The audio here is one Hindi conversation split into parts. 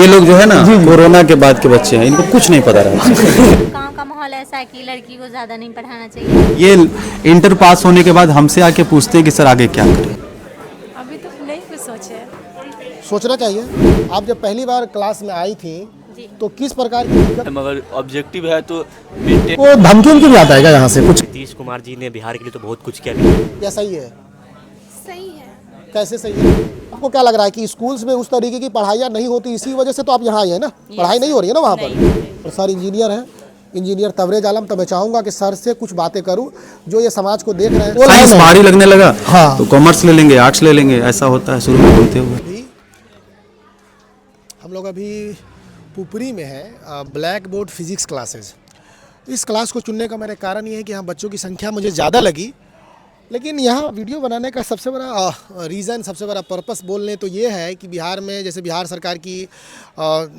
ये लोग जो है ना कोरोना के बाद के बच्चे हैं, इनको कुछ नहीं पता रहता। गाँव का माहौल ऐसा है कि लड़की को ज़्यादा नहीं पढ़ाना चाहिए। ये इंटर पास होने के बाद हमसे आके पूछते हैं कि सर आगे क्या करें। अभी तो नहीं कुछ सोचे। सोचना चाहिए। आप जब पहली बार क्लास में आई थी जी। तो किस प्रकार की दिक्कत, मगर ऑब्जेक्टिव है तो मेंटेन। वो धमकी उनकी भी आता है क्या यहाँ से कुछ? नीतीश कुमार जी ने बिहार के लिए तो बहुत कुछ किया। या सही है? सही है। कैसे सही है? आपको क्या लग रहा है कि स्कूल्स में उस तरीके की पढ़ाइयाँ नहीं होती, इसी वजह से तो आप यहाँ आए हैं ना? पढ़ाई नहीं हो रही है ना वहाँ पर? सर इंजीनियर हैं, इंजीनियर तबरेज आलम। तो मैं चाहूँगा कि सर से कुछ बातें करूँ जो ये समाज को देख रहे हैं। साइंस भारी लगने लगा हाँ। तो कॉमर्स ले लेंगे, आर्ट्स ले लेंगे, ऐसा होता है शुरू में बोलते हुए। हम लोग अभी पुपरी में हैं, ब्लैक बोर्ड फिजिक्स क्लासेस। इस क्लास को चुनने का मेरा कारण ये है कि यहाँ बच्चों की संख्या मुझे ज़्यादा लगी, लेकिन यहाँ वीडियो बनाने का सबसे बड़ा रीज़न, सबसे बड़ा पर्पस बोलने तो ये है कि बिहार में जैसे बिहार सरकार की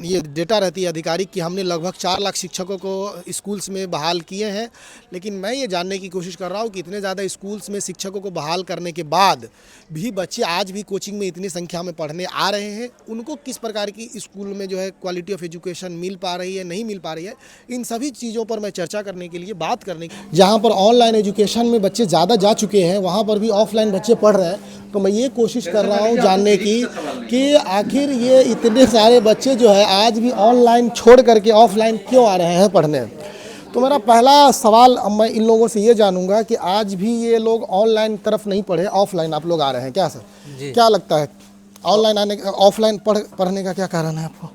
ये डेटा रहती है आधिकारिक कि हमने लगभग 4 लाख शिक्षकों को स्कूल्स में बहाल किए हैं। लेकिन मैं ये जानने की कोशिश कर रहा हूँ कि इतने ज़्यादा स्कूल्स में शिक्षकों को बहाल करने के बाद भी बच्चे आज भी कोचिंग में इतनी संख्या में पढ़ने आ रहे हैं, उनको किस प्रकार की स्कूल में जो है क्वालिटी ऑफ एजुकेशन मिल पा रही है, नहीं मिल पा रही है। इन सभी चीज़ों पर मैं चर्चा करने के लिए, बात करने की, जहाँ पर ऑनलाइन एजुकेशन में बच्चे ज़्यादा जा चुके हैं वहाँ पर भी ऑफलाइन बच्चे पढ़ रहे हैं। तो मैं ये कोशिश कर रहा हूँ जानने की कि आखिर ये इतने सारे बच्चे जो है आज भी ऑनलाइन छोड़ करके ऑफलाइन क्यों आ रहे हैं पढ़ने। तो मेरा पहला सवाल अब मैं इन लोगों से ये जानूंगा कि आज भी ये लोग ऑनलाइन तरफ नहीं पढ़े, ऑफलाइन आप लोग आ रहे हैं क्या सर? क्या लगता है ऑनलाइन आने ऑफलाइन पढ़ने का क्या कारण है आपको?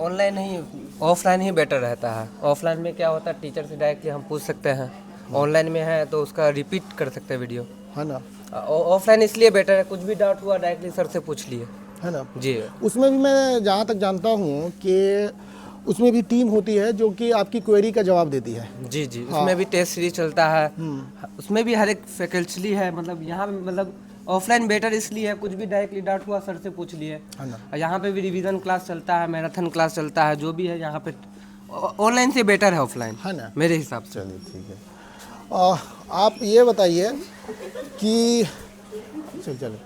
ऑनलाइन नहीं, ऑफलाइन ही बेटर रहता है। ऑफलाइन में क्या होता है, टीचर से डायरेक्टली हम पूछ सकते हैं। ऑनलाइन में है तो उसका रिपीट कर सकते हैं वीडियो, है ना? ऑफलाइन इसलिए बेटर है, कुछ भी डाउट हुआ डायरेक्टली सर से पूछ लिए, है ना? जी। उसमें भी मैं जहाँ तक जानता हूँ कि उसमें भी टीम होती है जो कि आपकी क्वेरी का जवाब देती है। जी जी, उसमें भी टेस्ट सीरीज चलता है, उसमें भी हर एक फैकल्टी है। मतलब यहाँ मतलब ऑफलाइन बेटर इसलिए है, कुछ भी डायरेक्टली डाउट हुआ सर से पूछ लिए। यहाँ पे भी रिवीजन क्लास चलता है, मैराथन क्लास चलता है, जो भी है यहाँ पे ऑनलाइन से बेटर है ऑफलाइन, है ना, मेरे हिसाब से। चलिए ठीक है। आप ये बताइए कि चलो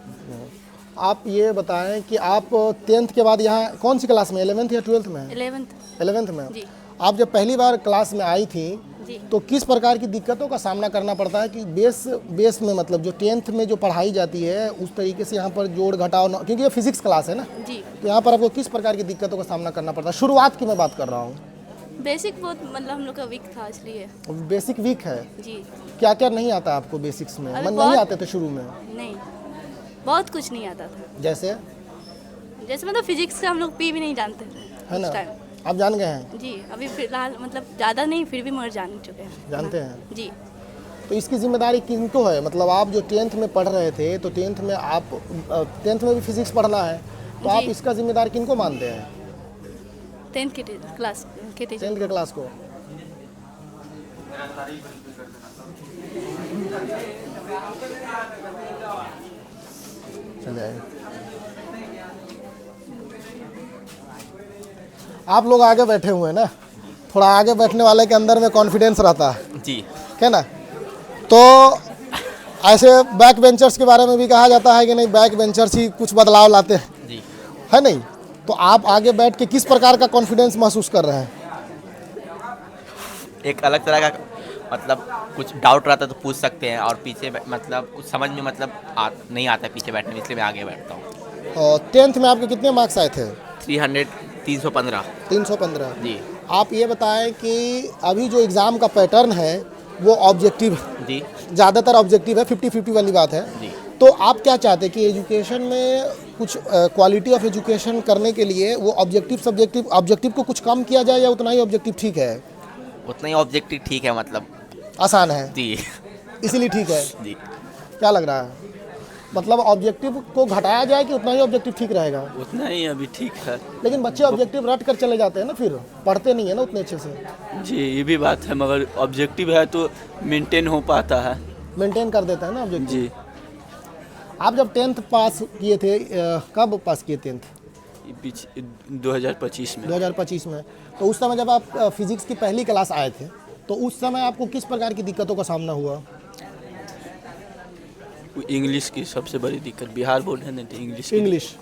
आप ये बताएं कि आप 10th के बाद यहाँ कौन सी क्लास में, 11th या 12th में? 11th में जी। आप जब पहली बार क्लास में आई थी जी, तो किस प्रकार की दिक्कतों का सामना करना पड़ता है कि बेस में, मतलब जो 10th में जो पढ़ाई जाती है उस तरीके से यहाँ पर जोड़ घटाव, क्योंकि ये फिजिक्स क्लास है ना जी, तो यहाँ पर आपको किस प्रकार की दिक्कतों का सामना करना पड़ता है? शुरुआत की मैं बात कर रहा हूँ। बेसिक बहुत मतलब हम लोग का वीक था इसलिए। बेसिक वीक है जी। क्या क्या नहीं आता आपको बेसिक्स में? मन नहीं आते थे शुरू में? नहीं, बहुत कुछ नहीं आता था। जैसे मतलब फिजिक्स का हम लोग पी भी नहीं जानते थे, है ना? टाइम आप जान गए हैं जी। अभी फिलहाल मतलब ज़्यादा नहीं, फिर भी मगर जान चुके हैं, जानते हैं जी। तो इसकी जिम्मेदारी किनको है? मतलब आप जो 10th में पढ़ रहे थे तो 10th में आप 10th में भी फिजिक्स पढ़ना है, तो आप इसका जिम्मेदार किनको मानते हैं? 10th के क्लास के टीचर। 10th के क्लास को। चलिए आप लोग आगे बैठे हुए हैं ना, थोड़ा आगे बैठने वाले के अंदर में कॉन्फिडेंस रहता है जी, है ना? तो ऐसे बैक बेंचर्स के बारे में भी कहा जाता है कि नहीं, बैक बेंचर्स ही कुछ बदलाव लाते हैं जी। है नहीं? तो आप आगे बैठ के किस प्रकार का कॉन्फिडेंस महसूस कर रहे हैं? एक अलग तरह का मतलब कुछ डाउट रहता है तो पूछ सकते हैं, और पीछे मतलब कुछ समझ में मतलब नहीं आता है पीछे बैठने में, इसलिए मैं आगे बैठता हूँ। और 10th में आपके कितने मार्क्स आए थे? 315 315 जी। आप ये बताएं कि अभी जो एग्ज़ाम का पैटर्न है वो ऑब्जेक्टिव जी, ज़्यादातर ऑब्जेक्टिव है, 50-50 वाली बात है जी। तो आप क्या चाहते हैं कि एजुकेशन में कुछ क्वालिटी ऑफ एजुकेशन करने के लिए वो ऑब्जेक्टिव को कुछ कम किया जाए या उतना ही ऑब्जेक्टिव ठीक है? उतना ही ऑब्जेक्टिव ठीक है, मतलब आसान है जी, इसीलिए ठीक है जी। क्या लग रहा है? मतलब ऑब्जेक्टिव को घटाया जाए कि उतना ही ऑब्जेक्टिव ठीक रहेगा? उतना ही अभी ठीक है। लेकिन बच्चे ऑब्जेक्टिव रट कर चले जाते हैं ना, फिर पढ़ते नहीं है ना उतने अच्छे से। जी, ये भी बात है, मगर ऑब्जेक्टिव है तो मेंटेन हो पाता है, मेंटेन कर देता है ना ऑब्जेक्टिव जी। आप जब 10th पास किए थे, कब पास किए 10th? 2025 में। 2025 में। तो उस समय जब आप फिजिक्स की पहली क्लास आए थे तो उस समय आपको किस प्रकार की दिक्कतों का सामना हुआ? इंग्लिश की सबसे बड़ी दिक्कत, बिहार बोर्ड है ना, तो इंग्लिश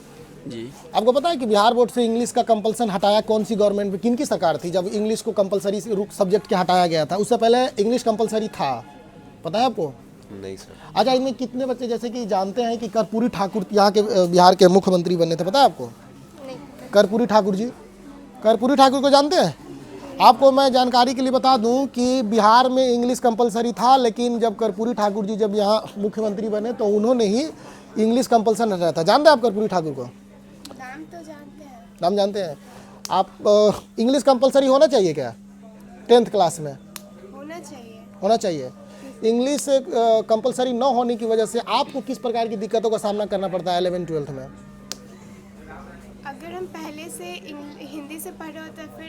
जी। आपको पता है कि बिहार बोर्ड से इंग्लिश का कंपल्सन हटाया कौन सी गवर्नमेंट में, किन की सरकार थी जब इंग्लिश को कंपलसरी सब्जेक्ट के हटाया गया था? उससे पहले इंग्लिश कंपलसरी था, पता है आपको? नहीं सर। अच्छा, इनमें कितने बच्चे जैसे कि जानते हैं कि कर्पूरी ठाकुर यहाँ के बिहार के मुख्यमंत्री बने थे, पता है आपको? नहीं। कर्पूरी ठाकुर जी, कर्पूरी ठाकुर को जानते हैं? आपको मैं जानकारी के लिए बता दूं कि बिहार में इंग्लिश कंपलसरी था, लेकिन जब कर्पूरी ठाकुर जी जब यहाँ मुख्यमंत्री बने तो उन्होंने ही इंग्लिश कंपल्सन हटाया था। जानते हैं आप कर्पूरी ठाकुर को? नाम तो जानते हैं। नाम जानते हैं आप? इंग्लिश कंपलसरी होना चाहिए क्या 10th क्लास में? होना चाहिए। होना चाहिए। इंग्लिश कंपलसरी न होने की वजह से आपको किस प्रकार की दिक्कतों का सामना करना पड़ता है 11th-12th में? अगर हम पहले से हिंदी से पढ़ रहे होते हैं फिर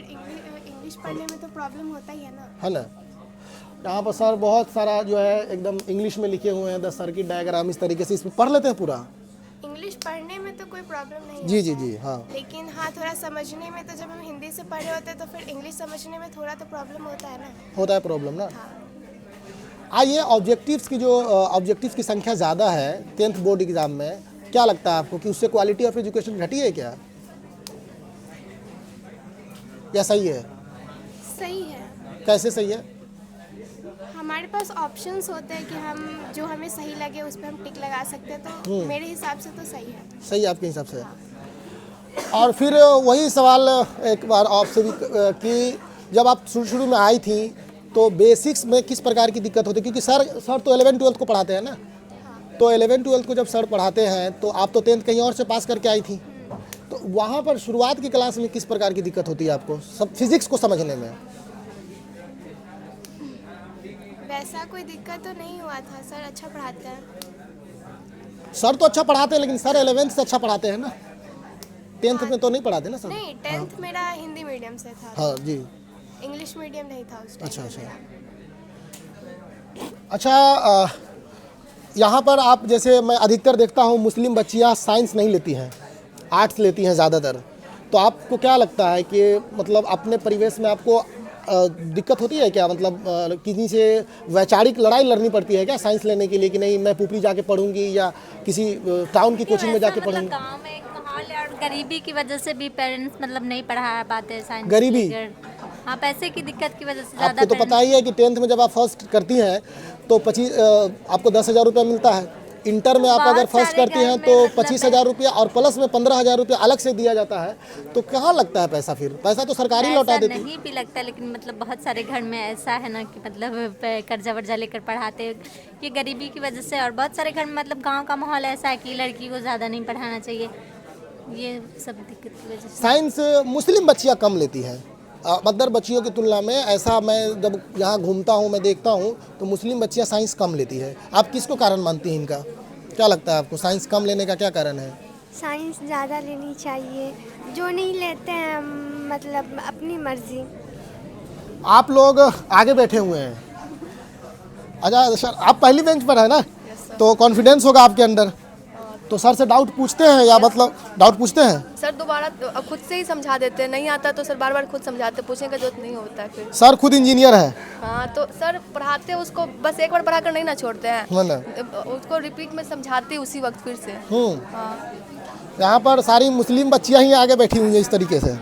इंग्लिश पढ़ने में तो प्रॉब्लम होता ही है ना। है ना? यहाँ पर सर बहुत सारा जो है एकदम इंग्लिश में लिखे हुए हैं, 10 सर्किट डायग्राम, इस तरीके से इसमें पढ़ लेते हैं पूरा। इंग्लिश पढ़ने में तो कोई प्रॉब्लम नहीं जी होता जी है। जी हाँ। लेकिन हाँ, थोड़ा समझने में तो जब हम हिंदी से पढ़ रहे होते हैं तो फिर इंग्लिश समझने में थोड़ा तो प्रॉब्लम होता है ना। होता है प्रॉब्लम ना। आइए, ऑब्जेक्टिव्स की जो ऑब्जेक्टिव्स की संख्या ज़्यादा है 10th बोर्ड एग्जाम में, क्या लगता है आपको कि उससे क्वालिटी ऑफ एजुकेशन घटी है क्या, या सही है? सही है। कैसे सही है? हमारे पास ऑप्शंस होते हैं कि हम जो हमें सही लगे उस पर हम टिक लगा सकते हैं, तो मेरे हिसाब से तो सही है। सही है आपके हिसाब से? और फिर वही सवाल एक बार आपसे भी कि जब आप शुरू में आई थी तो बेसिक्स में किस प्रकार की दिक्कत होती है? क्योंकि सर तो 11th-12th को पढ़ाते हैं ना, तो 11th-12th को जब सर पढ़ाते हैं तो आप तो 10th कहीं और से पास करके आई थी, तो वहाँ पर शुरुआत की क्लास में किस प्रकार की दिक्कत होती है आपको सब फिजिक्स को समझने में? वैसा कोई दिक्कत तो नहीं हुआ था, सर अच्छा पढ़ाते हैं। सर तो अच्छा पढ़ाते हैं, लेकिन सर 11th से अच्छा पढ़ाते हैं ना, 10th में तो नहीं पढ़ाते ना सर? नहीं, 10th मेरा हिंदी मीडियम से था। हाँ जी। इंग्लिश मीडियम नहीं था उस टाइम। अच्छा। अच्छा, यहाँ पर आप जैसे मैं अधिकतर देखता हूँ मुस्लिम बच्चियाँ साइंस नहीं लेती हैं, आर्ट्स लेती हैं ज़्यादातर, तो आपको क्या लगता है कि मतलब अपने परिवेश में आपको दिक्कत होती है क्या? मतलब किसी से वैचारिक लड़ाई लड़नी पड़ती है क्या साइंस लेने के लिए कि नहीं मैं पुपरी जाके पढ़ूंगी या किसी टाउन की कोचिंग में जाके पढ़ूंगी? गांव में एक माहौल है और गरीबी की वजह से भी पेरेंट्स मतलब नहीं पढ़ा पाते साइंस। गरीबी? हाँ, पैसे की दिक्कत की वजह से ज़्यादा। आपको तो पता ही है कि 10th में जब आप फर्स्ट करती हैं तो आपको 10,000 रुपया मिलता है। इंटर में आप अगर फर्स्ट करती हैं तो 25,000 रुपया और प्लस में 15,000 रुपया अलग से दिया जाता है। तो कहाँ लगता है पैसा? फिर पैसा तो सरकारी लौटा देती है। नहीं भी लगता, लेकिन मतलब बहुत सारे घर में ऐसा है ना कि मतलब कर्जा वर्जा लेकर पढ़ाते हैं, ये गरीबी की वजह से। और बहुत सारे घर में मतलब गांव का माहौल ऐसा है कि लड़की को ज़्यादा नहीं पढ़ाना चाहिए, ये सब दिक्कत की वजह से। साइंस मुस्लिम बच्चियाँ कम लेती हैं अदर बच्चियों की तुलना में। ऐसा मैं जब यहाँ घूमता हूँ मैं देखता हूँ तो मुस्लिम बच्चियाँ साइंस कम लेती है। आप किसको कारण मानती हैं इनका? क्या लगता है आपको साइंस कम लेने का क्या कारण है? साइंस ज़्यादा लेनी चाहिए, जो नहीं लेते हैं मतलब अपनी मर्जी। आप लोग आगे बैठे हुए हैं, अच्छा सर आप पहली बेंच पर है ना, तो कॉन्फिडेंस होगा आपके अंदर, तो सर से डाउट पूछते हैं या मतलब डाउट पूछते हैं? सर दोबारा खुद से ही समझा देते हैं, नहीं आता तो सर बार बार खुद समझाते, पूछने का जरूरत नहीं होता है फिर। सर खुद इंजीनियर है? हाँ, तो सर पढ़ाते हैं उसको, बस एक बार पढ़ा कर नहीं ना छोड़ते हैं, उसको रिपीट में समझाते उसी वक्त फिर से। हाँ। यहाँ पर सारी मुस्लिम बच्चियाँ ही आगे बैठी हुई हैं इस तरीके से।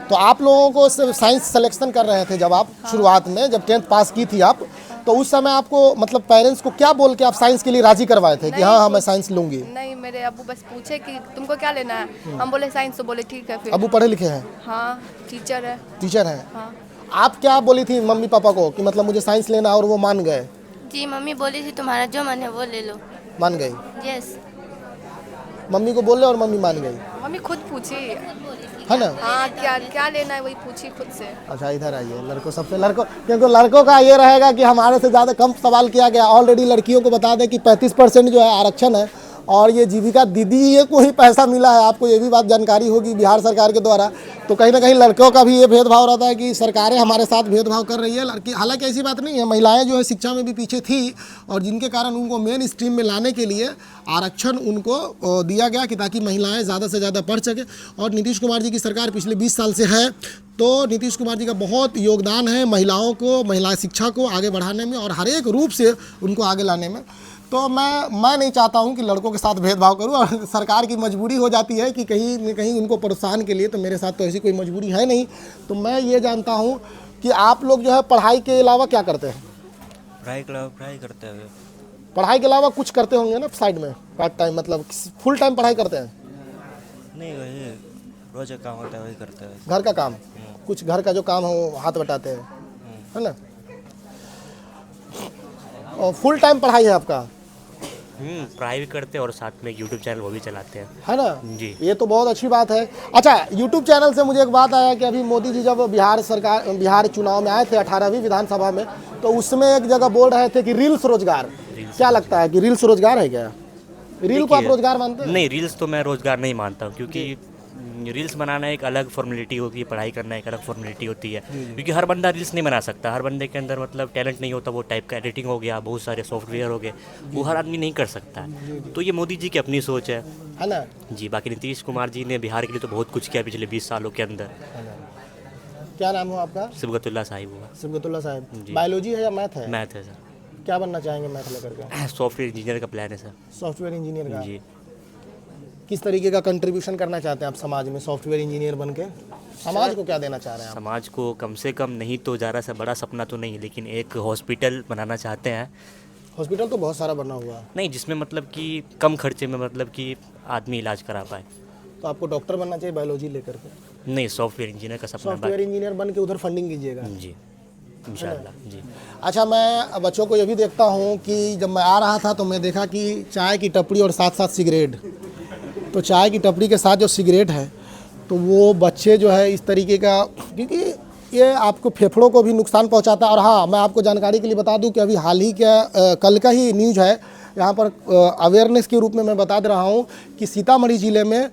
तो आप लोगों को साइंस सिलेक्शन कर रहे थे जब आप शुरुआत में जब 10th पास की थी आप, तो उस समय आपको मतलब पेरेंट्स को क्या बोल के आप साइंस के लिए राजी करवाए थे कि हाँ मैं साइंस लूंगी? नहीं, मेरे अब्बू बस पूछे कि तुमको क्या लेना है, हम बोले साइंस, तो बोले ठीक है। फिर अब्बू पढ़े लिखे हैं? हाँ, टीचर है। टीचर है? हाँ। आप क्या बोली थी मम्मी पापा को कि मतलब मुझे साइंस लेना और वो मान गए? जी, मम्मी बोली थी तुम्हारा जो मन है वो ले लो। मान गई? यस। मम्मी को बोले और मम्मी मान गई? मम्मी खुद पूछी है ना? हाँ, क्या लेना है वही पूछी खुद से। अच्छा इधर आइए, लड़कों सबसे क्योंकि लड़कों का ये रहेगा कि हमारे से ज़्यादा कम सवाल किया गया। ऑलरेडी लड़कियों को बता दें कि 35% जो है आरक्षण है और ये जीविका दीदी ये को ही पैसा मिला है। आपको ये भी बात जानकारी होगी बिहार सरकार के द्वारा। तो कहीं ना कहीं लड़कों का भी ये भेदभाव रहता है कि सरकारें हमारे साथ भेदभाव कर रही है। लड़की हालांकि ऐसी बात नहीं है, महिलाएं जो है शिक्षा में भी पीछे थी और जिनके कारण उनको मेन स्ट्रीम में लाने के लिए आरक्षण उनको दिया गया कि ताकि महिलाएं ज़्यादा से ज़्यादा पढ़ सकें। और नीतीश कुमार जी की सरकार पिछले 20 साल से है, तो नीतीश कुमार जी का बहुत योगदान है महिलाओं को, महिला शिक्षा को आगे बढ़ाने में और हर एक रूप से उनको आगे लाने में। तो मैं नहीं चाहता हूं कि लड़कों के साथ भेदभाव करूं, और सरकार की मजबूरी हो जाती है कि कहीं न कहीं उनको प्रोत्साहन के लिए, तो मेरे साथ तो ऐसी कोई मजबूरी है नहीं। तो मैं ये जानता हूं कि आप लोग जो है पढ़ाई के अलावा क्या करते हैं? पढ़ाई करते हैं। पढ़ाई के अलावा कुछ करते होंगे ना साइड में, पार्ट टाइम, मतलब फुल टाइम पढ़ाई करते हैं? नहीं, वही रोज का काम होता है वही करते हैं। घर का काम, कुछ घर का जो काम है वो हाथ बटाते हैं, है ना? और फुल टाइम पढ़ाई है आपका? पढ़ाई भी करते हैं और साथ में यूट्यूब चैनल वो भी चलाते हैं, है ना जी। ये तो बहुत अच्छी बात है। अच्छा, यूट्यूब चैनल से मुझे एक बात आया कि अभी मोदी जी जब बिहार चुनाव में आए थे 18वीं विधानसभा में, तो उसमें एक जगह बोल रहे थे कि रील्स रोजगार। क्या लगता है कि रील्स रोजगार है क्या? रील को आप रोजगार मानते हैं? नहीं, रील्स तो मैं रोजगार नहीं मानता हूँ, क्योंकि रील्स बनाना एक अलग फॉर्मेलिटी होती है, पढ़ाई करना एक अलग फॉर्मेलिटी होती है। क्योंकि हर बंदा रील्स नहीं बना सकता, हर बंदे के अंदर मतलब टैलेंट नहीं होता, वो टाइप का एडिटिंग हो गया, बहुत सारे सॉफ्टवेयर हो गए, वो हर आदमी नहीं कर सकता है। तो ये मोदी जी की अपनी सोच है ना जी। बाकी नीतीश कुमार जी ने बिहार के लिए तो बहुत कुछ किया पिछले 20 सालों के अंदर। क्या नाम है आपका? सिबगतुल्ला साहिब हुआ। सिबगतुल्ला साहिब। बायोलॉजी है या मैथ है? मैथ है सर। क्या बनना चाहेंगे मैथ लेकर के? सॉफ्टवेयर इंजीनियर का प्लान है सर। सॉफ्टवेयर इंजीनियर का? जी। किस तरीके का कंट्रीब्यूशन करना चाहते हैं आप समाज में सॉफ्टवेयर इंजीनियर बन के? समाज को क्या देना चाह रहे हैं आप? समाज को कम से कम नहीं तो ज़्यादा से बड़ा सपना तो नहीं, लेकिन एक हॉस्पिटल बनाना चाहते हैं। हॉस्पिटल तो बहुत सारा बना हुआ है। नहीं, जिसमें मतलब कि कम खर्चे में मतलब कि आदमी इलाज करा पाए। तो आपको डॉक्टर बनना चाहिए बायोलॉजी लेकर के? नहीं, सॉफ्टवेयर इंजीनियर का सपना। सॉफ्टवेयर इंजीनियर बन के उधर फंडिंग कीजिएगा? जी, इंशाल्लाह जी। अच्छा, मैं बच्चों को ये भी देखता हूँ कि जब मैं आ रहा था तो मैं देखा कि चाय की टपरी और साथ साथ सिगरेट, तो चाय की टपरी के साथ जो सिगरेट है तो वो बच्चे जो है इस तरीके का, क्योंकि ये आपको फेफड़ों को भी नुकसान पहुंचाता है। और हाँ, मैं आपको जानकारी के लिए बता दूं कि अभी हाल ही कल का ही न्यूज़ है, यहाँ पर अवेयरनेस के रूप में मैं बता दे रहा हूँ कि सीतामढ़ी ज़िले में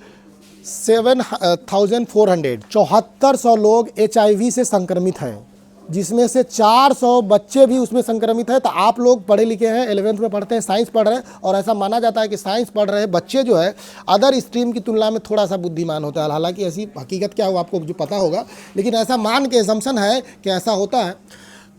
7,474 लोग HIV से संक्रमित हैं, जिसमें से 400 बच्चे भी उसमें संक्रमित हैं। तो आप लोग पढ़े लिखे हैं, 11th में पढ़ते हैं, साइंस पढ़ रहे हैं, और ऐसा माना जाता है कि साइंस पढ़ रहे बच्चे जो है अदर स्ट्रीम की तुलना में थोड़ा सा बुद्धिमान होता है। हालांकि ऐसी हकीकत क्या हो आपको जो पता होगा, लेकिन ऐसा मान के असम्पशन है कि ऐसा होता है।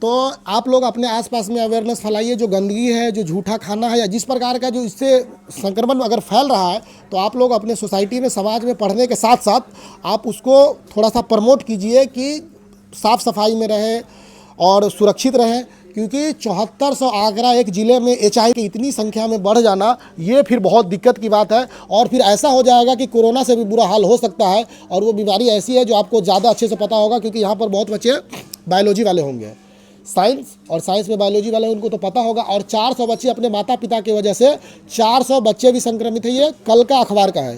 तो आप लोग अपने आसपास में अवेयरनेस फैलाइए। जो गंदगी है, जो झूठा खाना है, या जिस प्रकार का जो इससे संक्रमण अगर फैल रहा है, तो आप लोग अपने सोसाइटी में, समाज में पढ़ने के साथ साथ आप उसको थोड़ा सा प्रमोट कीजिए कि साफ़ सफाई में रहे और सुरक्षित रहें। क्योंकि 7400 आंकड़ा एक ज़िले में HIV की इतनी संख्या में बढ़ जाना, ये फिर बहुत दिक्कत की बात है। और फिर ऐसा हो जाएगा कि कोरोना से भी बुरा हाल हो सकता है, और वो बीमारी ऐसी है जो आपको ज़्यादा अच्छे से पता होगा, क्योंकि यहाँ पर बहुत बच्चे बायोलॉजी वाले होंगे, साइंस और साइंस में बायोलॉजी वाले, उनको तो पता होगा। और 400 बच्चे अपने माता पिता की वजह से 400 बच्चे भी संक्रमित हैं। ये कल का अखबार का है,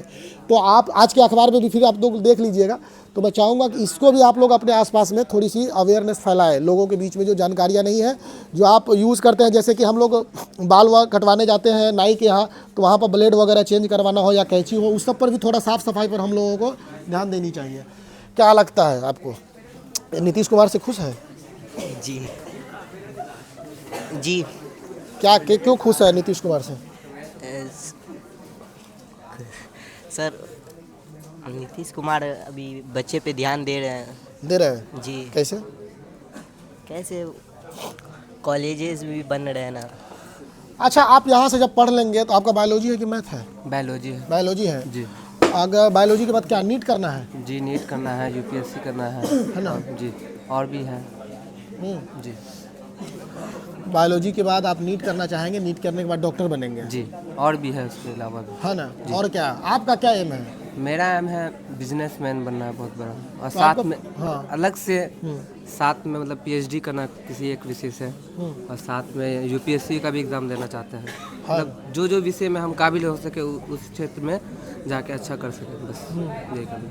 तो आप आज के अखबार में भी फिर आप लोग देख लीजिएगा। तो मैं चाहूँगा कि इसको भी आप लोग अपने आसपास में थोड़ी सी अवेयरनेस फैलाएं, लोगों के बीच में जो जानकारियाँ नहीं है, जो आप यूज़ करते हैं। जैसे कि हम लोग बाल कटवाने जाते हैं नाई के यहाँ, तो वहाँ पर ब्लेड वगैरह चेंज करवाना हो या कैंची हो, उस सब पर भी थोड़ा साफ़ सफाई पर हम लोगों को ध्यान देनी चाहिए। क्या लगता है आपको? नीतीश कुमार से खुश है? जी जी। क्या क्यों खुश है नीतीश कुमार से? सर, नीतीश कुमार अभी बच्चे पे ध्यान दे रहे हैं। दे रहे हैं जी। कैसे? कॉलेजेस भी बन रहे हैं ना। अच्छा, आप यहाँ से जब पढ़ लेंगे तो आपका बायोलॉजी है कि मैथ है? बायोलॉजी है। बायोलॉजी है जी। अगर बायोलॉजी के बाद क्या नीट करना है? जी, नीट करना है, UPSC करना है ना? जी, और भी है जी। बायोलॉजी के बाद आप नीट करना चाहेंगे, नीट करने के बाद डॉक्टर बनेंगे? जी, और भी है उसके अलावा भी। है ना? और क्या आपका क्या एम है? मेरा एम है बिजनेसमैन बनना है बहुत बड़ा, और तो साथ में अलग से साथ में मतलब PhD करना किसी एक विषय से, और साथ में UPSC का भी एग्ज़ाम देना चाहते हैं। मतलब जो विषय में हम काबिल हो सके उस क्षेत्र में जाके अच्छा कर सकें, बस यही करना।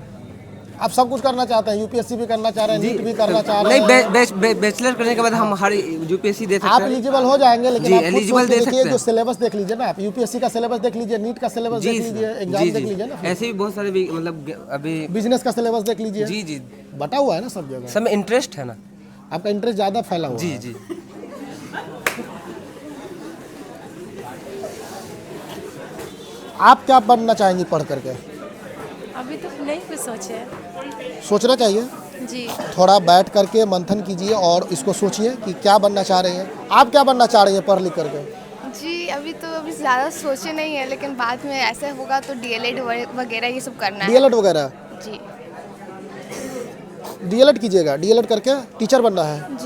आप सब कुछ करना चाहते हैं? UPSC भी करना चाह रहे हैं, नीट भी करना चाह रहे हैं? नहीं, बैचलर करने के बाद हम हर UPSC दे सकते हैं। आप एलिजिबल हो जाएंगे, लेकिन आप एलिजिबल दे सकते हैं। जो सिलेबस देख लीजिए ना, आप UPSC का सिलेबस देख लीजिए, नीट का सिलेबस देख लीजिए, एग्जाम देख लीजिए ना। ऐसे भी बहुत सारे मतलब अभी बिजनेस का सिलेबस देख लीजिए। जी जी, बटा हुआ है ना सब जगह। सब में इंटरेस्ट है ना, आपका इंटरेस्ट ज़्यादा फैला हुआ है। जी जी। आप क्या बनना चाहेंगी पढ़ करके? अभी तो नहीं कुछ सोचे। सोचना चाहिए जी। थोड़ा बैठ करके मंथन कीजिए और इसको सोचिए कि क्या बनना चाह रहे हैं। आप क्या बनना चाह रही हैं पढ़ लिख करके? जी, जी अभी ज़्यादा सोचे नहीं है, लेकिन बाद में ऐसा होगा तो डीएलएड वगैरह ये सब करना है। डीएलएड वगैरह? जी डीएलएड कीजिएगा, डीएलएड करके टीचर बनना है?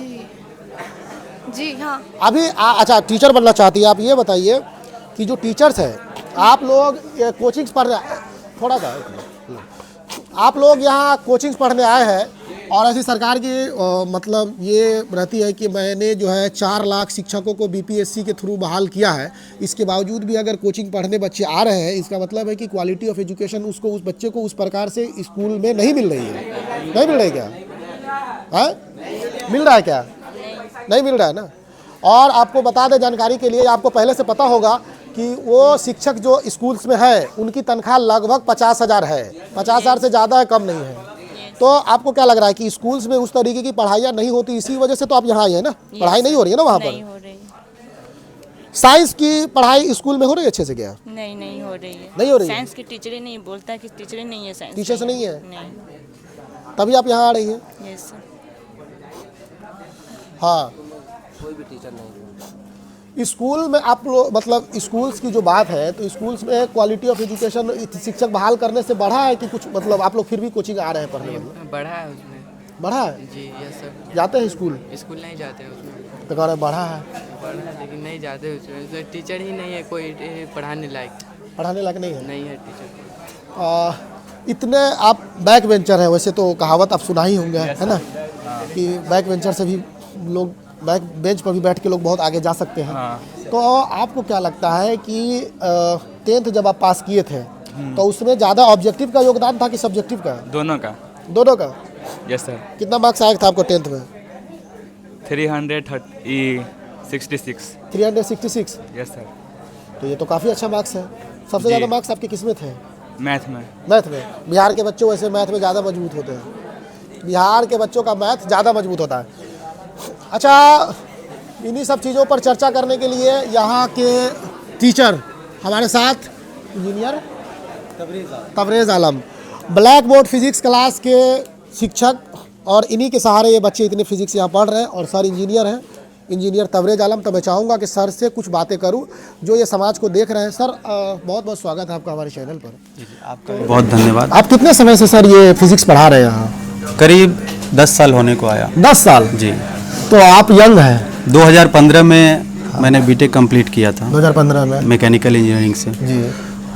जी हाँ। अभी अच्छा टीचर बनना चाहती है। आप ये बताइए कि जो टीचर्स है, आप लोग कोचिंग्स पढ़ रहे, थोड़ा सा आप लोग यहाँ कोचिंग्स पढ़ने आए हैं और ऐसी सरकार की मतलब ये रहती है कि मैंने जो है 4 लाख शिक्षकों को बीपीएससी के थ्रू बहाल किया है। इसके बावजूद भी अगर कोचिंग पढ़ने बच्चे आ रहे हैं, इसका मतलब है कि क्वालिटी ऑफ एजुकेशन उसको, उस बच्चे को उस प्रकार से स्कूल में नहीं मिल रही है। नहीं मिल रही क्या? हाँ, मिल रहा है क्या? नहीं मिल रहा है ना। और आपको बता दें जानकारी के लिए, आपको पहले से पता होगा कि वो शिक्षक जो स्कूल्स में है उनकी तनख्वाह लगभग 50,000 है। 50,000 से ज़्यादा है, कम नहीं है। तो आपको क्या लग रहा है कि स्कूल्स में उस तरीके की पढ़ाइयाँ नहीं होती, इसी वजह से तो आप यहाँ आए हैं ना? पढ़ाई नहीं हो रही है ना वहाँ पर? साइंस की पढ़ाई स्कूल में हो रही है अच्छे से क्या? नहीं हो रही है। नहीं हो रही है? साइंस की टीचर ही नहीं बोलता कि टीचर नहीं है साइंस। टीचर्स नहीं है? नहीं। तभी आप यहाँ आ रही हैं? Yes sir. हाँ, कोई भी टीचर नहीं। स्कूल में आप लोग मतलब स्कूल्स की जो बात है, तो स्कूल्स में क्वालिटी ऑफ एजुकेशन शिक्षक बहाल करने से बढ़ा है कि कुछ, मतलब आप लोग फिर भी कोचिंग आ रहे हैं पढ़ने? मतलब बढ़ा है उसमें। बढ़ा है? जी यस सर। जाते हैं स्कूल? स्कूल नहीं जाते हैं उसमें। तो कह रहे बढ़ा है? बढ़ा है लेकिन नहीं जाते उसमें, टीचर ही नहीं है कोई पढ़ाने लायक। पढ़ाने लायक नहीं है? नहीं है टीचर। इतने आप बैक वेंचर हैं, वैसे तो कहावत आप सुना ही होंगे, है ना, कि बैक वेंचर से भी लोग, बैक बेंच पर भी बैठ के लोग बहुत आगे जा सकते हैं। तो आपको क्या लगता है कि 10th जब आप पास किए थे तो उसमें ज़्यादा ऑब्जेक्टिव का योगदान था कि सब्जेक्टिव का? दोनों का। दोनों का? Yes sir. कितना मार्क्स आया था आपको 10th में? 366। 366? Yes sir. तो ये तो काफ़ी अच्छा मार्क्स है। सबसे ज़्यादा मार्क्स आपके किस में थे? मैथ में। मैथ में? बिहार के बच्चों वैसे मैथ में ज़्यादा मजबूत होते हैं। बिहार के बच्चों का मैथ ज़्यादा मजबूत होता है। अच्छा, इन्हीं सब चीज़ों पर चर्चा करने के लिए यहाँ के टीचर हमारे साथ, इंजीनियर तबरेज़ आलम, ब्लैक बोर्ड फिजिक्स क्लास के शिक्षक, और इन्हीं के सहारे ये बच्चे इतने फिजिक्स यहाँ पढ़ रहे हैं। और सर इंजीनियर हैं, इंजीनियर तबरेज़ आलम। तो मैं चाहूँगा कि सर से कुछ बातें करूँ जो ये समाज को देख रहे हैं। सर बहुत बहुत स्वागत है आपका हमारे चैनल पर। आपका बहुत धन्यवाद। आप कितने समय से सर ये फिजिक्स पढ़ा रहे हैं यहाँ? करीब 10 साल होने को आया। 10 साल? जी। तो आप यंग हैं। 2015 में मैंने बीटेक कंप्लीट किया था। 2015 में? मैकेनिकल इंजीनियरिंग से जी।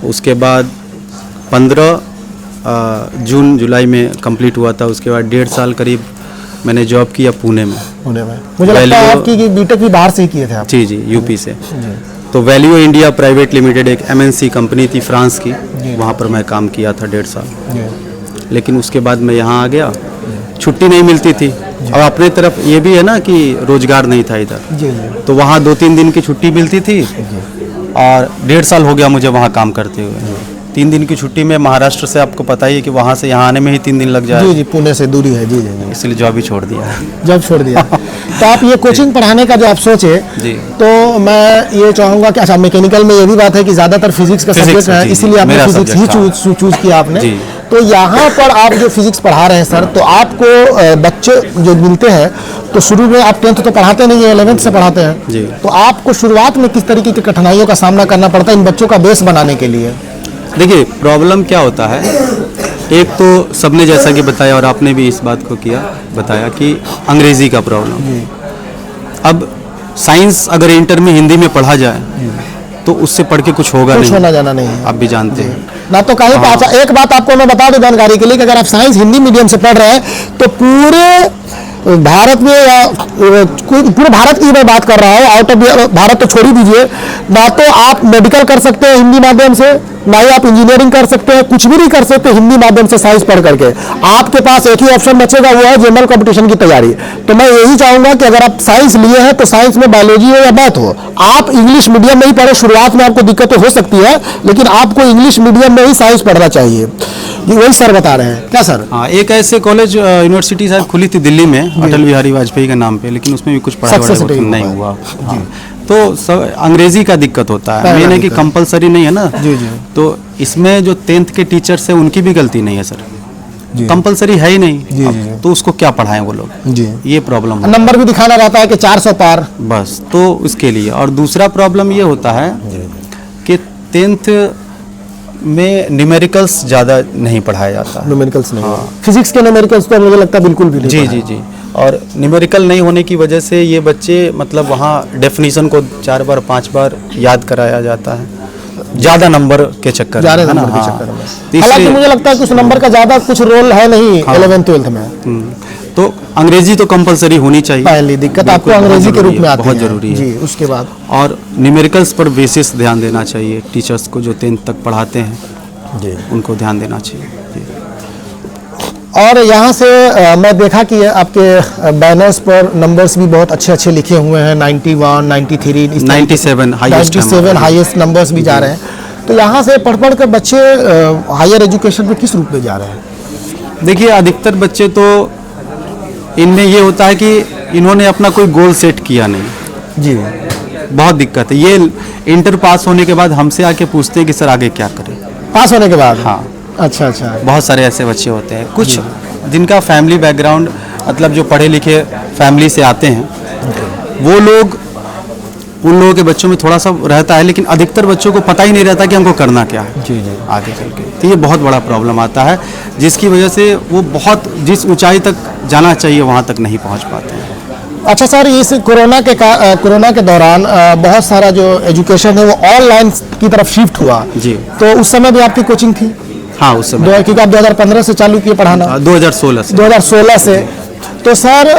उसके बाद 15 जून जुलाई में कंप्लीट हुआ था। उसके बाद 1.5 साल करीब मैंने जॉब किया पुणे में। मुझे लगता है आपकी कि बीटेक भी बाहर से ही किए थे आप? जी यूपी से। तो वैल्यू इंडिया प्राइवेट लिमिटेड एक MNC कंपनी थी फ्रांस की, वहाँ पर मैं काम किया था 1.5 साल। लेकिन उसके बाद मैं यहाँ आ गया, छुट्टी नहीं मिलती थी। और अपने तरफ ये भी है ना कि रोजगार नहीं था इधर, तो वहाँ 2-3 दिन की छुट्टी मिलती थी। और 1.5 साल हो गया मुझे वहाँ काम करते हुए। 3 दिन की छुट्टी में महाराष्ट्र से, आपको पता ही है कि वहाँ से यहाँ आने में ही 3 दिन लग जाए। जी, पुणे से दूरी है। जी। इसलिए जॉब ही छोड़ दिया। जॉब छोड़ दिया। तो आप ये कोचिंग पढ़ाने का जो आप सोचे, तो मैं ये चाहूँगा कि अच्छा, मैकेनिकल में ये भी बात है कि ज़्यादातर फिजिक्स का सब्जेक्ट है, इसीलिए आपने फिजिक्स ही चूज किया आपने। तो यहाँ पर आप जो फिजिक्स पढ़ा रहे हैं सर, तो आपको बच्चे जो मिलते हैं, तो शुरू में आप 10th तो पढ़ाते नहीं है, 11th से पढ़ाते हैं जी। तो आपको शुरुआत में किस तरीके की कठिनाइयों का सामना करना पड़ता है इन बच्चों का बेस बनाने के लिए? देखिए, प्रॉब्लम क्या होता है, एक तो सबने जैसा कि बताया और आपने भी इस बात को बताया कि अंग्रेज़ी का प्रॉब्लम। अब साइंस अगर इंटर में हिंदी में पढ़ा जाए तो उससे पढ़ के कुछ होगा नहीं, होना जाना नहीं है। आप भी जानते हैं ना। तो कहीं पे अच्छा, एक बात आपको मैं बता दूं जानकारी के लिए कि अगर आप साइंस हिंदी मीडियम से पढ़ रहे हैं तो पूरे भारत में, या पूरे भारत की मैं बात कर रहा हूँ, आउट ऑफ भारत तो छोड़ ही दीजिए, ना तो आप मेडिकल कर सकते हैं हिंदी माध्यम से, ना ही आप इंजीनियरिंग कर सकते हैं, कुछ भी नहीं कर सकते हिंदी माध्यम से साइंस पढ़ करके। आपके पास एक ही ऑप्शन बचेगा, वो है जनरल कंपटीशन की तैयारी। तो मैं यही चाहूँगा कि अगर आप साइंस लिए हैं तो साइंस में बायोलॉजी हो या मैथ हो, आप इंग्लिश मीडियम में ही पढ़े। शुरुआत में आपको दिक्कतें हो सकती है, लेकिन आपको इंग्लिश मीडियम में ही साइंस पढ़ना चाहिए। ये वही सर बता रहे हैं क्या सर? हाँ, एक ऐसे कॉलेज यूनिवर्सिटी शायद खुली थी दिल्ली में, अटल बिहारी वाजपेयी के नाम पे, लेकिन उसमें भी कुछ पढ़ाई नहीं हुआ। तो सब अंग्रेजी का दिक्कत होता है, मेन है कि कंपलसरी नहीं है ना। जी। तो इसमें जो 10th के टीचर्स हैं उनकी भी गलती नहीं है सर। कंपलसरी है ही नहीं, तो उसको क्या पढ़ाएं वो लोग जी, ये प्रॉब्लम नंबर भी दिखाना रहता है कि 400 पार बस, तो उसके लिए। और दूसरा प्रॉब्लम ये होता है कि 10th में न्यूमेरिकल्स ज़्यादा नहीं पढ़ाया जाता। न्यूमेरिकल्स नहीं, फिजिक्स के न्यूमेरिकल्स तो मुझे लगता है बिल्कुल भी नहीं जी जी जी। और न्यूमेरिकल नहीं होने की वजह से ये बच्चे मतलब वहाँ डेफिनेशन को 4 बार 5 बार याद कराया जाता है, ज़्यादा नंबर के चक्कर में, ज़्यादा है ना? नंबर के हाँ। चक्कर में। तो हालांकि मुझे लगता है कि उस नंबर का ज़्यादा कुछ रोल है नहीं 11th 12th में। तो अंग्रेजी तो कंपलसरी होनी चाहिए। पहली दिक्कत आपको बिल्कुल, अंग्रेजी के रूप में आती बहुत है। जरूरी है जी, उसके बाद और न्यूमेरिकल्स पर बेसिस ध्यान देना चाहिए टीचर्स को, जो 10th तक पढ़ाते हैं जी, उनको ध्यान देना चाहिए जी। और यहाँ से मैं देखा कि आपके बैनर्स पर नंबर्स भी बहुत अच्छे अच्छे लिखे हुए हैं, 91, 93, 97 हाईएस्ट 97 हाईएस्ट नंबर्स भी जा रहे हैं। तो यहाँ से पढ़ पढ़ कर बच्चे हायर एजुकेशन में किस रूप में जा रहे हैं? देखिए, अधिकतर बच्चे तो इनमें ये होता है कि इन्होंने अपना कोई गोल सेट किया नहीं जी, बहुत दिक्कत है। ये इंटर पास होने के बाद हमसे आके पूछते हैं कि सर आगे क्या करें। पास होने के बाद? हाँ, अच्छा अच्छा। बहुत सारे ऐसे बच्चे होते हैं, कुछ जिनका फैमिली बैकग्राउंड मतलब जो पढ़े लिखे फैमिली से आते हैं, वो लोग, उन लोगों के बच्चों में थोड़ा सा रहता है, लेकिन अधिकतर बच्चों को पता ही नहीं रहता कि हमको करना क्या है जी जी आगे चल के। तो ये बहुत बड़ा प्रॉब्लम आता है, जिसकी वजह से वो बहुत जिस ऊंचाई तक जाना चाहिए वहाँ तक नहीं पहुँच पाते हैं। अच्छा सर, इस कोरोना के दौरान बहुत सारा जो एजुकेशन है वो ऑनलाइन की तरफ शिफ्ट हुआ जी। तो उस समय भी आपकी कोचिंग थी? हाँ, उस समय क्योंकि आप 2015 से चालू किए पढ़ाना? 2016 से। तो सर,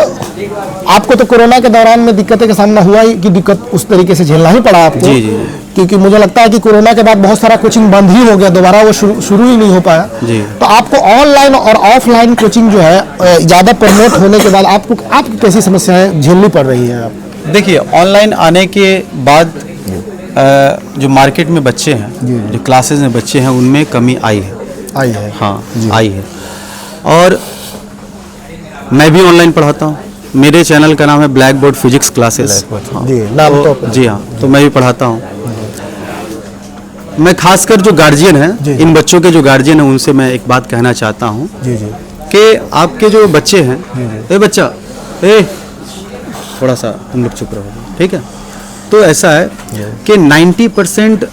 आपको तो कोरोना के दौरान में दिक्कतें का सामना हुआ ही, कि दिक्कत उस तरीके से झेलना ही पड़ा आपको? जी जी। क्योंकि मुझे लगता है कि कोरोना के बाद बहुत सारा कोचिंग बंद ही हो गया, दोबारा वो शुरू ही नहीं हो पाया जी। तो आपको ऑनलाइन और ऑफलाइन कोचिंग जो है ज़्यादा प्रमोट होने के बाद आपकी कैसी समस्याएं झेलनी पड़ रही है? आप देखिए, ऑनलाइन आने के बाद जो मार्केट में बच्चे हैं, जो क्लासेस में बच्चे हैं, उनमें कमी आई है। हाँ, आई है। और मैं भी ऑनलाइन पढ़ाता हूँ, मेरे चैनल का नाम है ब्लैक बोर्ड फिजिक्स क्लासेस। हाँ, जी, नाम तो जी हाँ, तो मैं भी पढ़ाता हूँ। मैं खासकर जो गार्जियन हैं, इन बच्चों के जो गार्जियन हैं, उनसे मैं एक बात कहना चाहता हूँ कि आपके जो बच्चे हैं, ए बच्चा, थोड़ा सा तुम लोग चुप रहो, ठीक है? तो ऐसा है कि 90%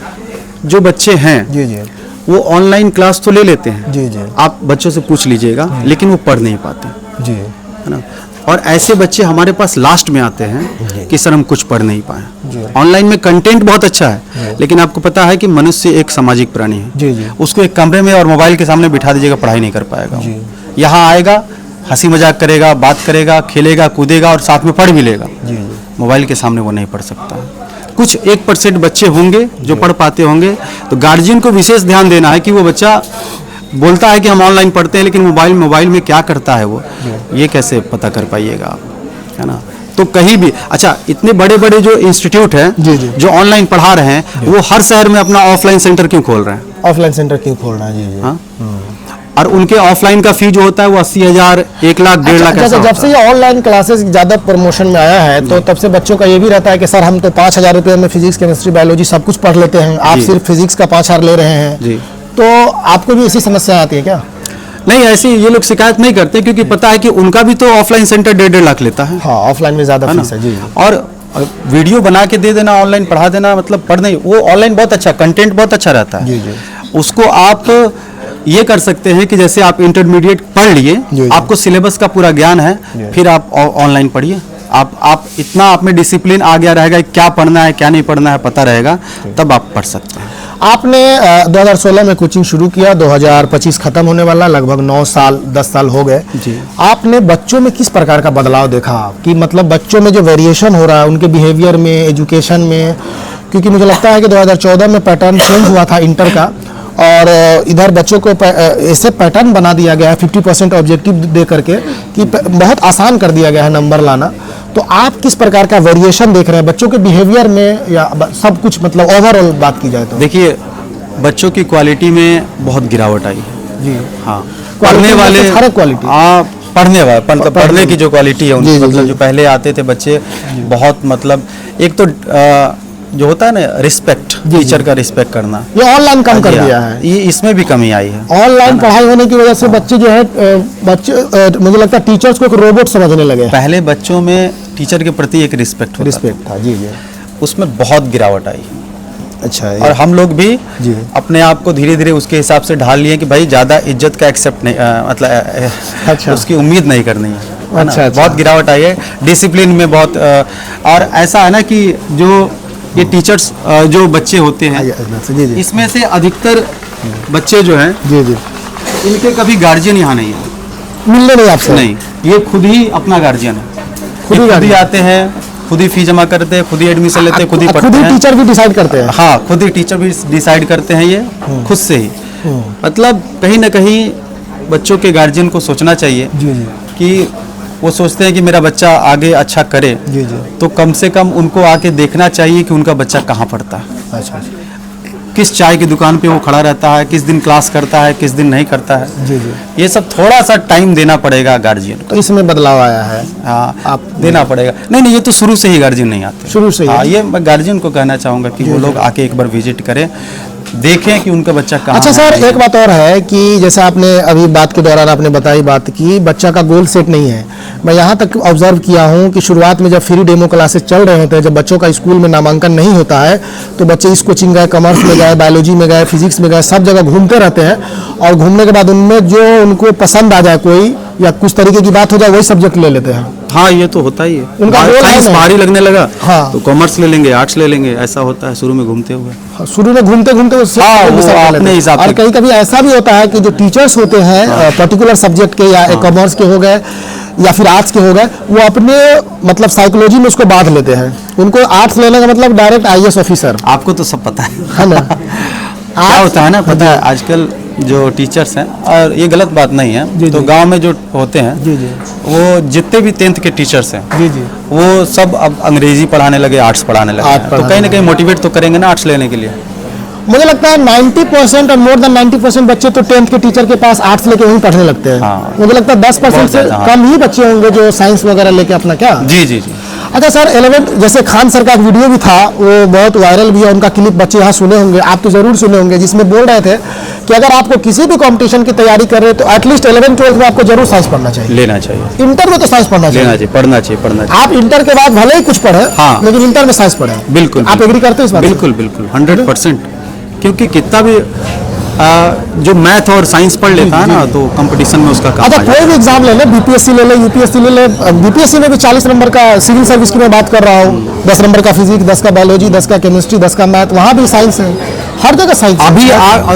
जो बच्चे हैं वो ऑनलाइन क्लास तो ले लेते हैं, आप बच्चों से पूछ लीजिएगा, लेकिन वो पढ़ नहीं पाते जी, है ना। और ऐसे बच्चे हमारे पास लास्ट में आते हैं कि सर हम कुछ पढ़ नहीं पाए। ऑनलाइन में कंटेंट बहुत अच्छा है, लेकिन आपको पता है कि मनुष्य एक सामाजिक प्राणी है। उसको एक कमरे में और मोबाइल के सामने बिठा दीजिएगा, पढ़ाई नहीं कर पाएगा। यहाँ आएगा, हंसी मजाक करेगा, बात करेगा, खेलेगा, कूदेगा और साथ में पढ़ भी लेगा। मोबाइल के सामने वो नहीं पढ़ सकता। कुछ 1% बच्चे होंगे जो पढ़ पाते होंगे, तो गार्जियन को विशेष ध्यान देना है कि वो बच्चा बोलता है कि हम ऑनलाइन पढ़ते हैं, लेकिन मोबाइल में क्या करता है वो, ये कैसे पता कर पाइएगा आप, है ना। तो कहीं भी, अच्छा, इतने बड़े बड़े जो इंस्टीट्यूट हैं जो ऑनलाइन पढ़ा रहे हैं, वो हर शहर में अपना ऑफलाइन सेंटर क्यों खोल रहे हैं? ऑफलाइन सेंटर क्यों खोल रहे हैं? जी। हाँ, और उनके ऑफलाइन का फी जो होता है वो 80,000, 1 लाख, 1.5 लाख ऐसा। जब से ये ऑनलाइन क्लासेस ज़्यादा प्रमोशन में आया है, तो तब से बच्चों का ये भी रहता है कि सर हम तो 5,000 रुपये में फिजिक्स, केमिस्ट्री, बायोलॉजी सब कुछ पढ़ लेते हैं, आप सिर्फ फिजिक्स का 5,000 ले रहे हैं जी। तो आपको भी ऐसी समस्या आती है क्या? नहीं, ऐसी ये लोग शिकायत नहीं करते, क्योंकि पता है कि उनका भी तो ऑफलाइन सेंटर 1.5 लाख लेता है। हाँ, ऑफलाइन में ज़्यादा फीस है जी। और वीडियो बना के दे देना, ऑनलाइन पढ़ा देना, मतलब पढ़ने, वो ऑनलाइन बहुत अच्छा कंटेंट बहुत अच्छा रहता है जी। उसको आप ये कर सकते हैं कि जैसे आप इंटरमीडिएट पढ़ लिए, आपको सिलेबस का पूरा ज्ञान है, फिर आप ऑनलाइन पढ़िए। आप इतना आप में डिसिप्लिन आ गया रहेगा, क्या पढ़ना है क्या नहीं पढ़ना है पता रहेगा, तब आप पढ़ सकते हैं। आपने 2016 में कोचिंग शुरू किया, 2025 खत्म होने वाला, लगभग 9 साल 10 साल हो गए जी। आपने बच्चों में किस प्रकार का बदलाव देखा कि मतलब बच्चों में जो वेरिएशन हो रहा है उनके बिहेवियर में, एजुकेशन में? क्योंकि मुझे लगता है कि 2014 में पैटर्न चेंज हुआ था इंटर का, और इधर बच्चों को ऐसे पैटर्न बना दिया गया है 50% ऑब्जेक्टिव दे करके कि बहुत आसान कर दिया गया है नंबर लाना। तो आप किस प्रकार का वेरिएशन देख रहे हैं बच्चों के बिहेवियर में, या सब कुछ मतलब ओवरऑल बात की जाए तो? देखिए, बच्चों की क्वालिटी में बहुत गिरावट आई है जी। हाँ, पढ़ने वाले हर क्वालिटी, पढ़ने की जो क्वालिटी है उनकी, मतलब जो पहले आते थे बच्चे बहुत, मतलब एक तो जो होता है ना रिस्पेक्ट, टीचर का रिस्पेक्ट करना, ये ऑनलाइन कम कर दिया है। ये इसमें भी कमी आई है। ऑनलाइन पढ़ाई होने की वजह से बच्चे जो है मुझे लगता है टीचर्स को एक रोबोट समझने लगे। पहले बच्चों में टीचर के प्रति एक रिस्पेक्ट था। जी जी, उसमें बहुत गिरावट आई। अच्छा, और हम लोग भी अपने आप को धीरे धीरे उसके हिसाब से ढाल लिए कि भाई ज़्यादा इज्जत का एक्सेप्ट नहीं, मतलब उसकी उम्मीद नहीं करनी है। अच्छा, बहुत गिरावट आई है डिसिप्लिन में बहुत। और ऐसा है ना कि जो ये टीचर्स जो बच्चे होते हैं, इसमें से अधिकतर बच्चे जो हैं जी जी, इनके कभी गार्जियन यहाँ नहीं है, मिलने नहीं आपसे? नहीं, ये खुद ही अपना गार्जियन है, खुद ही आते हैं, खुद ही फी जमा करते हैं, खुद ही एडमिशन लेते हैं, खुद ही पढ़ते हैं, खुद ही टीचर भी डिसाइड करते हैं। हाँ, खुद ही टीचर भी डिसाइड करते हैं, ये खुद से ही। मतलब कहीं ना कहीं बच्चों के गार्जियन को सोचना चाहिए कि वो सोचते हैं कि मेरा बच्चा आगे अच्छा करे, तो कम से कम उनको आके देखना चाहिए कि उनका बच्चा कहाँ पढ़ता है। अच्छा, किस चाय की दुकान पे वो खड़ा रहता है, किस दिन क्लास करता है, किस दिन नहीं करता है। जी जी, ये सब थोड़ा सा टाइम देना पड़ेगा गार्जियन को। तो इसमें बदलाव आया है। हाँ, आप देना पड़ेगा। नहीं, ये तो शुरू से ही गार्जियन नहीं आते, शुरू से ही। हाँ, ये मैं गार्जियन को कहना चाहूँगा कि वो लोग आके एक बार विजिट करें, देखें कि उनका बच्चा कहाँ। अच्छा सर, एक बात और है कि जैसे आपने अभी बात के दौरान आपने बताई बात की बच्चा का गोल सेट नहीं है। मैं यहाँ तक ऑब्जर्व किया हूँ कि शुरुआत में जब फ्री डेमो क्लासेस चल रहे होते हैं, जब बच्चों का स्कूल में नामांकन नहीं होता है, तो बच्चे इस कोचिंग गए, कॉमर्स में गए, बायोलॉजी में गए, फिजिक्स में गए, सब जगह घूमते रहते हैं। और घूमने के बाद उनमें जो उनको पसंद आ जाए, कोई या कुछ तरीके की बात हो जाए, वही सब्जेक्ट ले लेते हैं। हाँ, ये तो होता ही है। उनका साइंस भारी लगने लगा, हाँ, तो कॉमर्स ले लेंगे, आर्ट्स ले लेंगे, ऐसा होता है शुरू में घूमते हुए। हाँ, शुरू में घूमते घूमते अपने हिसाब से। और कहीं कभी ऐसा भी होता है कि जो टीचर्स होते हैं पर्टिकुलर सब्जेक्ट के, या कॉमर्स के हो गए या फिर आर्ट्स के हो गए, वो अपने मतलब साइकोलॉजी में उसको बांध लेते हैं। उनको आर्ट्स लेने का मतलब डायरेक्ट IAS ऑफिसर। आपको तो सब पता है ना। क्या होता है ना, पता है आजकल जो टीचर्स हैं, और ये गलत बात नहीं है, तो गांव में जो होते हैं वो जितने भी 10th के टीचर्स हैं वो सब अब अंग्रेजी पढ़ाने लगे, आर्ट्स पढ़ाने लगे, तो कहीं ना कहीं मोटिवेट तो करेंगे ना आर्ट्स लेने के लिए। मुझे लगता है 90% और मोर देन 90% बच्चे तो 10th के टीचर के पास आर्ट्स लेके वहीं पढ़ने लगते हैं। हाँ। मुझे लगता है 10% से कम ही बच्चे होंगे जो साइंस वगैरह लेके अपना क्या। जी जी जी। अच्छा सर, 11 जैसे खान सर का एक वीडियो भी था, वो बहुत वायरल भी है, उनका क्लिप बच्चे यहाँ सुने होंगे, आप तो जरूर सुने होंगे, जिसमें बोल रहे थे कि अगर आपको किसी भी कंपटीशन की तैयारी कर रहे हैं तो एटलीस्ट 11th-12th में आपको जरूर साइंस पढ़ना चाहिए, लेना चाहिए। इंटर में तो साइंस पढ़ना चाहिए, पढ़ना चाहिए। आप इंटर के बाद भले ही कुछ पढ़े, हाँ, लेकिन इंटर में साइंस पढ़े। बिल्कुल, आप एग्री करते हैं इस बात? बिल्कुल बिल्कुल, 100%। क्योंकि कितना भी जो मैथ और साइंस पढ़ लेता है ना, तो कंपटीशन में उसका काम। अच्छा, कोई भी एग्जाम ले ले, BPSC ले ले, UPSC ले ले, BPSC में भी 40 नंबर का सिविल सर्विस की मैं बात कर रहा हूँ, 10 नंबर का फिजिक्स, 10 का बायोलॉजी, 10 का केमिस्ट्री, 10 का मैथ, वहाँ भी साइंस है, हर जगह साइंस। अभी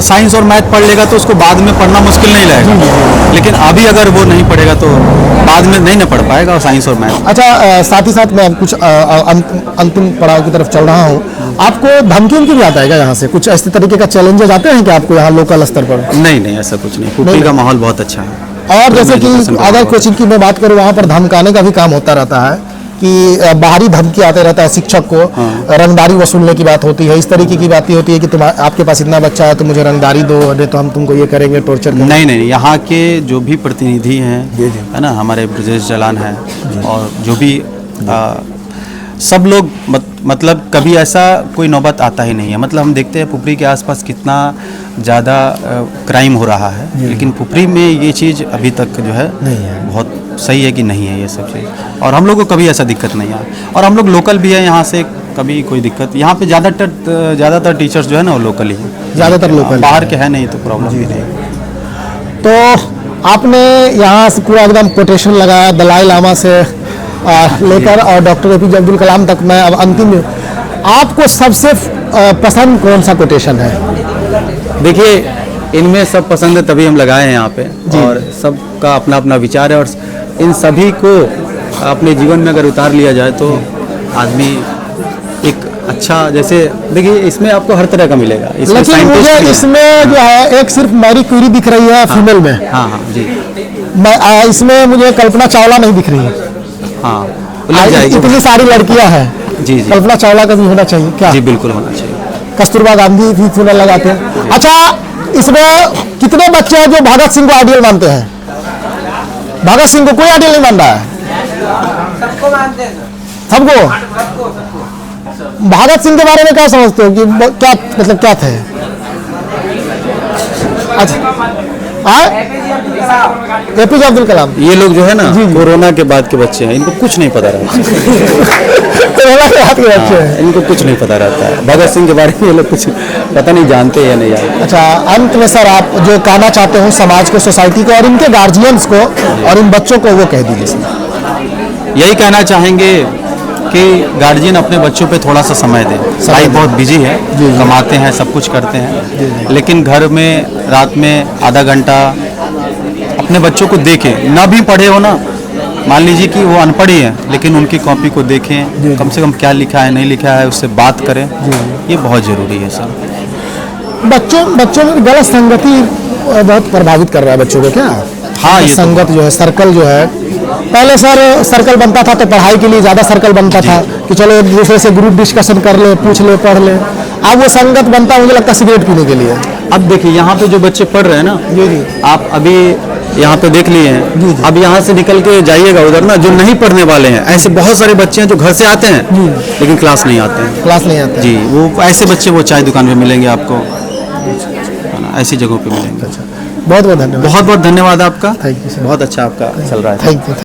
साइंस और मैथ पढ़ लेगा तो उसको बाद में पढ़ना मुश्किल नहीं लगेगा, लेकिन अभी अगर वो नहीं पढ़ेगा तो बाद में नहीं ना पढ़ पाएगा साइंस और मैथ। अच्छा, साथ ही साथ मैं कुछ अंतिम पड़ाव की तरफ चल रहा हूँ। आपको धमकी भी आता है क्या यहाँ से? कुछ ऐसे तरीके का चैलेंजेस आते हैं कि आपको यहाँ लोकल स्तर पर? नहीं, ऐसा कुछ नहीं, पुपरी का माहौल बहुत अच्छा है। और जैसे कि अगर कोचिंग की मैं बात करूँ, वहाँ पर धमकाने का भी काम होता रहता है कि बाहरी धमकी आते रहता है शिक्षक को, रंगदारी वसूलने की बात होती है, इस तरीके की बातें होती है कि तुम आपके पास इतना बच्चा है तो मुझे रंगदारी दो, नहीं तो हम तुमको ये करेंगे, टॉर्चर करेंगे। नहीं, यहाँ के जो भी प्रतिनिधि हैं, है ना, हमारे ब्रजेश जलान हैं, और जो भी सब लोग मतलब कभी ऐसा कोई नौबत आता ही नहीं है। मतलब हम देखते हैं पुपरी के आसपास कितना ज़्यादा क्राइम हो रहा है, लेकिन पुपरी में ये चीज़ अभी तक जो है बहुत सही है कि नहीं है ये सब चीज़, और हम लोग को कभी ऐसा दिक्कत नहीं है। और हम लोग लोकल भी है यहाँ से, कभी कोई दिक्कत यहाँ पे ज़्यादातर टीचर्स जो है ना वो लोकल ही है, ज़्यादातर लोकल, बाहर के है नहीं, तो प्रॉब्लम भी नहीं। तो आपने यहाँ से पूरा एकदम कोटेशन लगाया दलाई लामा से लेकर और डॉक्टर APJ अब्दुल कलाम तक। मैं अब अंतिम, आपको सबसे पसंद कौन सा कोटेशन है? देखिए, इनमें सब पसंद है तभी हम लगाए हैं यहाँ पे, और सबका अपना अपना विचार है, और इन सभी को अपने जीवन में अगर उतार लिया जाए तो आदमी एक अच्छा, जैसे देखिए इसमें आपको हर तरह का मिलेगा। लेकिन मुझे इसमें जो है एक सिर्फ मैरी क्यूरी दिख रही है फीमेल में। हाँ जी। इसमें मुझे कल्पना चावला नहीं दिख रही है। हाँ, इतनी सारी लड़कियां हैं। जी, कल्पना चावला का भी होना चाहिए क्या? जी बिल्कुल होना चाहिए। कस्तूरबा गांधी भी फूल लगाते हैं। अच्छा, इसमें कितने बच्चे हैं जो भगत सिंह को आइडियल मानते हैं? भगत सिंह को कोई आइडियल नहीं मान रहा है? सबको भगत सिंह के बारे में क्या समझते हो कि क्या मतलब क्या थे? अच्छा, एपीजे अब्दुल कलाम। ये लोग जो है ना कोरोना के बाद के बच्चे हैं, इनको कुछ नहीं पता रहता। कोरोना के बाद के बच्चे हैं, इनको कुछ नहीं पता रहता है। भगत सिंह के बारे में ये लोग कुछ पता नहीं जानते या नहीं जानते। अच्छा, अंत में सर आप जो कहना चाहते हो समाज को, सोसाइटी को और इनके गार्जियंस को और इन बच्चों को, वो कह दीजिए सर। यही कहना चाहेंगे कि गार्जियन अपने बच्चों पे थोड़ा सा समय दें। लाइफ बहुत बिजी है, कमाते हैं, सब कुछ करते हैं, लेकिन घर में रात में आधा घंटा अपने बच्चों को देखें। ना भी पढ़े हो ना, मान लीजिए कि वो अनपढ़ ही हैं, लेकिन उनकी कॉपी को देखें, कम से कम क्या लिखा है नहीं लिखा है उससे बात करें। ये बहुत ज़रूरी है सर। बच्चों में गलत संगति बहुत प्रभावित कर रहा है बच्चों को क्या? हाँ, ये संगत जो है, सर्कल जो है, पहले सर सर्कल बनता था तो पढ़ाई के लिए ज़्यादा सर्कल बनता था कि चलो एक दूसरे से ग्रुप डिस्कशन कर ले, पूछ ले, पढ़ ले। अब वो संगत बनता मुझे लगता है सिगरेट पीने के लिए। अब देखिए यहाँ पे जो बच्चे पढ़ रहे हैं ना, आप अभी यहाँ पे देख लिए हैं, अब यहाँ से निकल के जाइएगा उधर ना, जो नहीं पढ़ने वाले हैं, ऐसे बहुत सारे बच्चे हैं जो घर से आते हैं लेकिन क्लास नहीं आते हैं। क्लास नहीं आते जी, वो ऐसे बच्चे वो चाय दुकान में मिलेंगे आपको, ऐसी जगहों पे मिलेंगे। बहुत बहुत धन्यवाद। बहुत बहुत धन्यवाद आपका। Thank you sir. बहुत अच्छा आपका चल रहा है। Thank you.